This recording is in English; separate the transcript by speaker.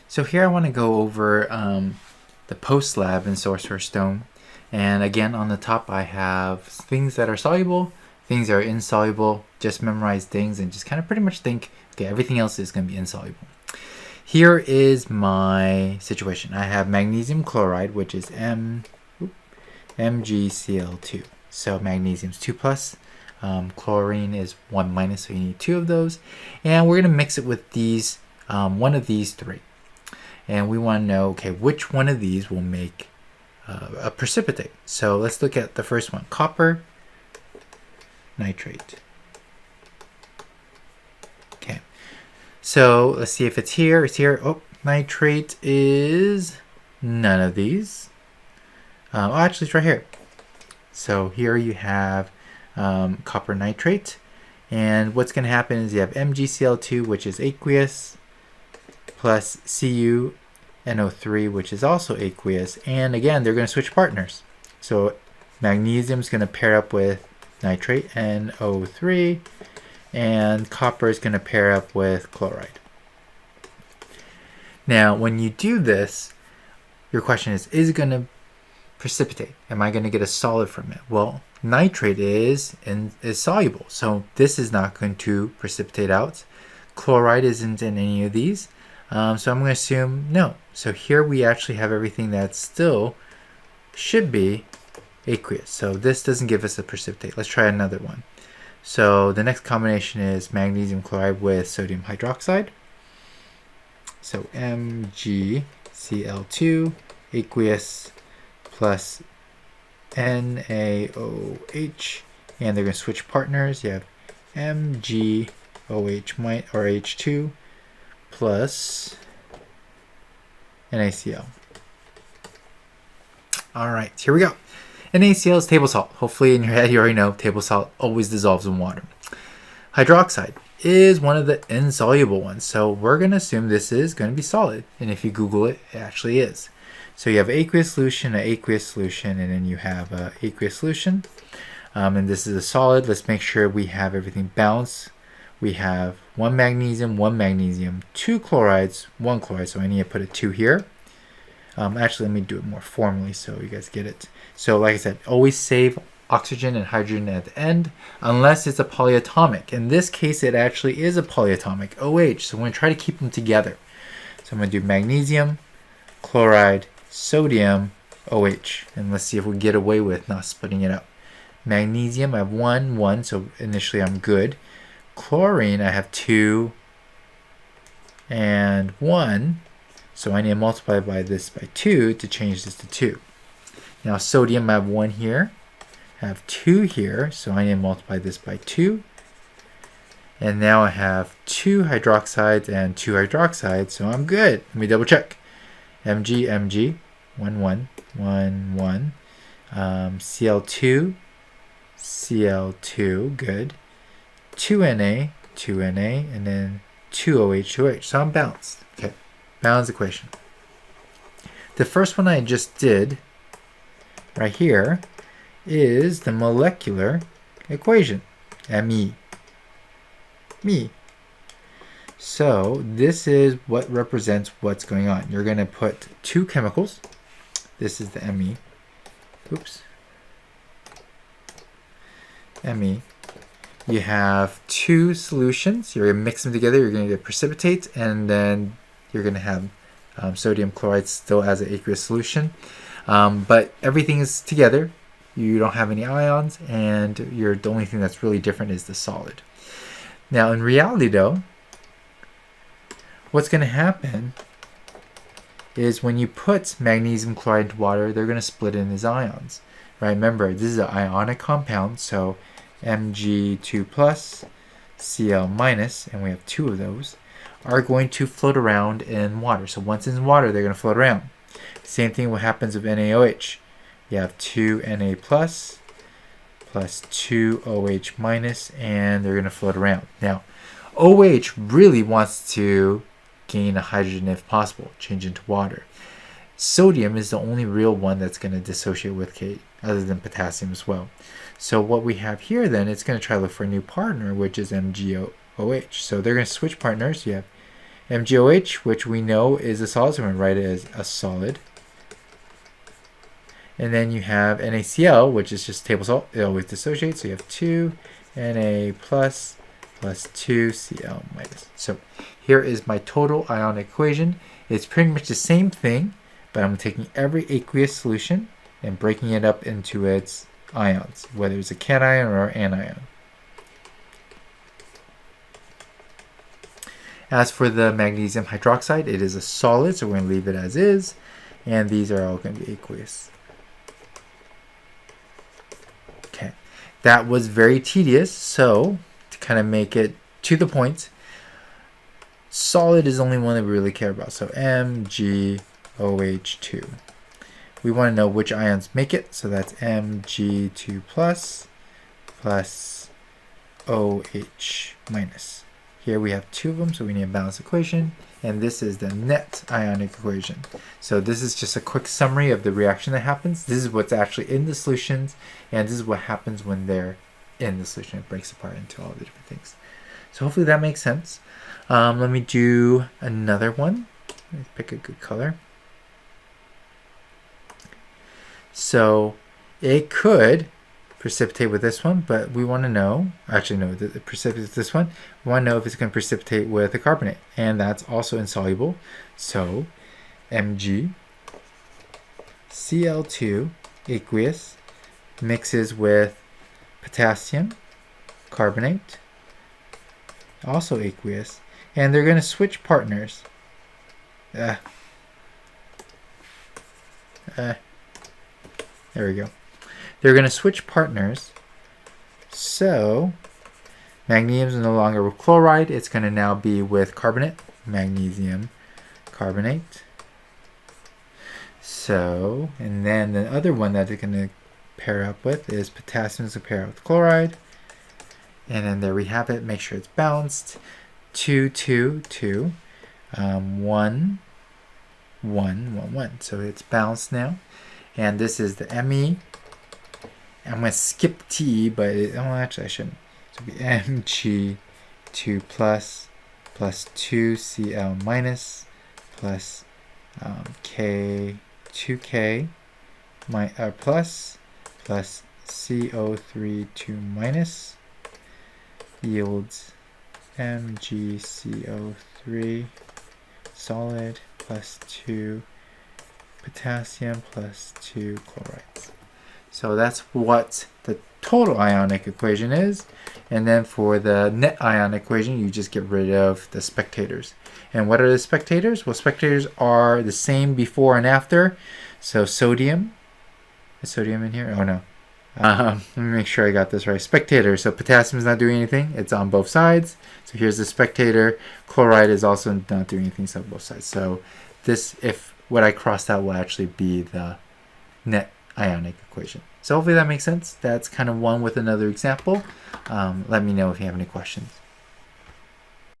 Speaker 1: So here I want to go over the post-lab in Sorcerer's Stone. And again, on the top I have things that are soluble, things that are insoluble. Just memorize things and just kind of pretty much think, okay, everything else is going to be insoluble. Here is my situation. I have magnesium chloride, which is MgCl2. So magnesium is 2 plus, chlorine is 1 minus, so you need 2 of those. And we're going to mix it with these, one of these 3. And we want to know, okay, which one of these will make a precipitate. So let's look at the first one, copper nitrate. Okay, so let's see if it's here. It's here. Oh, nitrate is none of these. Oh, actually, it's right here. So here you have copper nitrate, and what's going to happen is you have MgCl2, which is aqueous, plus CuNO3, which is also aqueous, and again they're going to switch partners. So magnesium is going to pair up with nitrate, NO3, and copper is going to pair up with chloride. Now when you do this, your question is it going to precipitate? Am I going to get a solid from it? Well, nitrate is soluble, so this is not going to precipitate out. Chloride isn't in any of these, so I'm going to assume no. So here we actually have everything that still should be aqueous, so this doesn't give us a precipitate. Let's try another one. So the next combination is magnesium chloride with sodium hydroxide. So MgCl2 aqueous plus NaOH, and they're going to switch partners. You have MgOH or H2 plus NaCl. Alright, here we go. NaCl is table salt. Hopefully in your head you already know table salt always dissolves in water. Hydroxide is one of the insoluble ones, so we're going to assume this is going to be solid, and if you Google it, it actually is. So you have aqueous solution, an aqueous solution, and then you have an aqueous solution. And this is a solid. Let's make sure we have everything balanced. We have 1 magnesium, 2 chlorides, 1 chloride. So I need to put a 2 here. Actually, let me do it more formally so you guys get it. So like I said, always save oxygen and hydrogen at the end, unless it's a polyatomic. In this case, it actually is a polyatomic, OH. So I'm going to try to keep them together. So I'm going to do magnesium, chloride, sodium, OH, and let's see if we get away with not splitting it up. Magnesium, I have 1, 1, so initially I'm good. Chlorine, I have 2 and 1, so I need to multiply by this by 2 to change this to 2. Now sodium, I have 1 here, I have 2 here, so I need to multiply this by 2. And now I have 2 hydroxides and 2 hydroxides, so I'm good. Let me double check. Mg, 1, 1, 1, 1. Cl2, Cl2, good. 2Na, 2Na, and then 2OH, 2OH. So I'm balanced. Okay, balanced equation. The first one I just did right here is the molecular equation, Me. So this is what represents what's going on. You're going to put 2 chemicals. This is the Me. Oops. Me. You have 2 solutions. You're going to mix them together. You're going to get precipitate, and then you're going to have sodium chloride still as an aqueous solution. But everything is together. You don't have any ions, and the only thing that's really different is the solid. Now in reality though, what's going to happen is when you put magnesium chloride into water, they're going to split in as ions. Right? Remember, this is an ionic compound, so Mg2 plus, Cl minus, and we have 2 of those, are going to float around in water. So once it's in water, they're going to float around. Same thing what happens with NaOH. You have 2 Na plus 2 OH minus, and they're going to float around. Now, OH really wants to gain a hydrogen if possible, change into water. Sodium is the only real one that's going to dissociate with K, other than potassium as well. So what we have here then, it's going to try to look for a new partner, which is MgOH. So they're going to switch partners. You have MgOH, which we know is a solid, so we're going to write it as a solid. And then you have NaCl, which is just table salt. It always dissociates, so you have 2 Na plus 2 Cl minus. So here is my total ionic equation. It's pretty much the same thing, but I'm taking every aqueous solution and breaking it up into its ions, whether it's a cation or an anion. As for the magnesium hydroxide, it is a solid, so we're going to leave it as is, and these are all going to be aqueous. Okay, that was very tedious, so to kind of make it to the point, solid is the only one that we really care about, so MgOH2. We want to know which ions make it, so that's Mg2 plus OH minus. Here we have 2 of them, so we need a balanced equation, and this is the net ionic equation. So this is just a quick summary of the reaction that happens. This is what's actually in the solutions, and this is what happens when they're in the solution. It breaks apart into all the different things. So hopefully that makes sense. Let me do another one. Let me pick a good color. So it could precipitate with this one, but we want to know, actually no, it precipitates this one. We want to know if it's going to precipitate with a carbonate, and that's also insoluble. So MgCl2 aqueous mixes with potassium carbonate, also aqueous, and they're going to switch partners. There we go. They're going to switch partners. So magnesium is no longer with chloride. It's going to now be with carbonate, magnesium carbonate. So, and then the other one that they're going to pair up with is potassium to pair up with chloride. And then there we have it. Make sure it's balanced. 2, 2, 2. 1, 1, 1, 1. So it's balanced now. And this is the Me. I'm going to skip T, but actually I shouldn't. So it'll be Mg2 plus 2Cl minus plus K2K plus CO3 2 minus yields MgCO3 solid plus 2 potassium plus 2 chlorides. So that's what the total ionic equation is. And then for the net ionic equation, you just get rid of the spectators. And what are the spectators? Well, spectators are the same before and after. So sodium. Is sodium in here? Oh, no. Let me make sure I got this right. Spectator. So potassium is not doing anything. It's on both sides. So here's the spectator. Chloride is also not doing anything. So on both sides. So this, if what I crossed out will actually be the net ionic equation. So hopefully that makes sense. That's kind of one with another example. Let me know if you have any questions.